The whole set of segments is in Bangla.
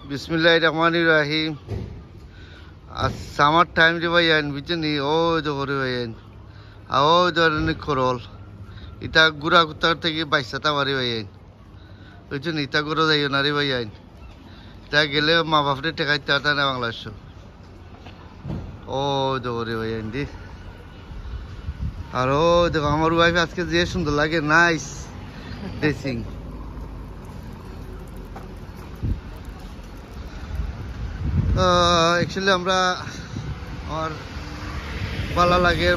बिस्मिल्लाहिर रहमानिर रहीम। आज सामर टाइम रे भाईयान बुझनी ओ जो করে ভাইয়ান আও ধরনের খরল এটা গুড়া কুত্তার থেকে বাইসাতা মারি ভাইয়ান বুঝনি এটা করে যাইও না রে ভাইয়ান এটা গেলে মা বাপরে টেকাইতে আতা না বাংলাদেশ ও जो করে ভাইয়ান দি আর ও দেখো আমার ওয়াইফ আজকে যে সুন্দর লাগে নাইস ড্রেসিং एक्चुअली আমরা और ভালো লাগে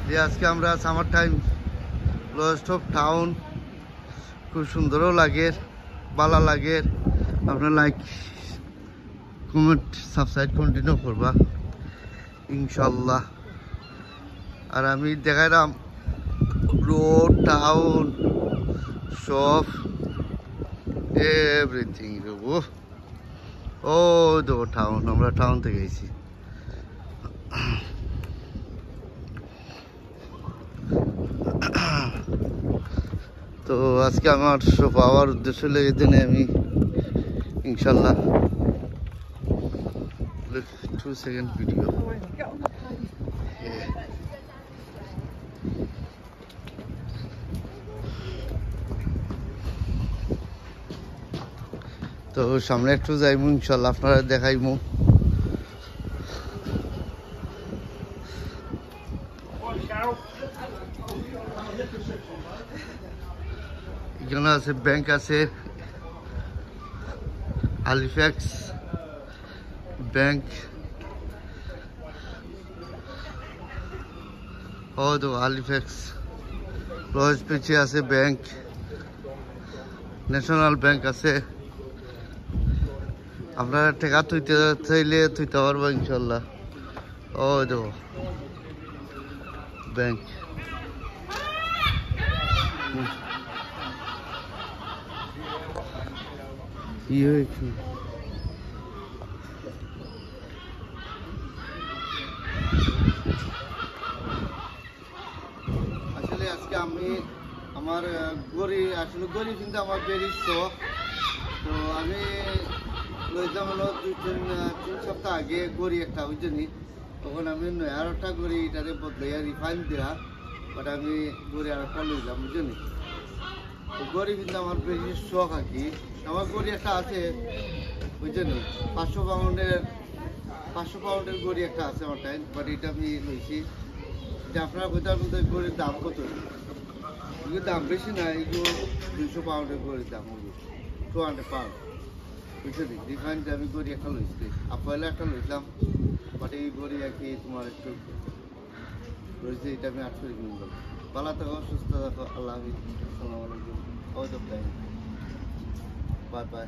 যে আজকে আমরা summer time lowest of town খুব সুন্দরও লাগে ভালো লাগে আপনারা লাইক কমেন্ট সাবস্ক্রাইব কন্টিনিউ করবা ইনশাআল্লাহ আর আমি দেখাইলাম রোড টাউন শপ এভরিথিং ও দেখো টাউন আমরা টাউন থেকে গেছি তো আজকে আমার শো পাওয়ার উদ্দেশ্য লেগে দিনে আমি ইনশাল্লাহ 2 সেকেন্ড ভিডিও তো সামনে একটু যাইমু ইনশাল্লাহ আপনারা দেখাইমু এখানে আছে ব্যাংক আছে হালিফ্যাক্স ব্যাংক ও তো হালিফ্যাক্স লজ পিছে আছে ব্যাংক ন্যাশনাল ব্যাংক আছে আপনারা টাকা তুইতে চাইলে তুইতে পারবো ইনশাল্লাহ ও দেখো ব্যাংক আসলে আজকে আমি আমার গড়ি আসলে গড়ি কিন্তু আমার বেরি শখ তো আমি লইলাম হলো 2-3 সপ্তাহ আগে গড়ি একটা বুঝলি তখন আমি আর একটা গড়ি এটারে বদলাইয়া রিফাইন দেওয়া বাট আমি গড়ি আর একটা লইলাম বুঝলি তো গড়ি কিন্তু আমার বেশি শখ আর কি আমার গড়ি একটা আছে বুঝলি 500 পাউন্ডের গড়ি একটা আছে আমার টাইম বাট এটা আমি লইছি যে আপনার কোথার মধ্যে গড়ির দাম কত এগুলোর দাম বেশি না এগুলো 200 পাউন্ডের গড়ির দাম 200 পাউন্ড বুঝলি রিফাইন আমি গড়ি একটা লইছি আর পয়লা একটা লইলাম বাট এই গড়ি আর কি তোমার একটু রয়েছে এটা আমি 800 কিনলাম ভালো থাকো সুস্থ থাকো আল্লাহ হাফিজ আসসালামু আলাইকুম বাই বাই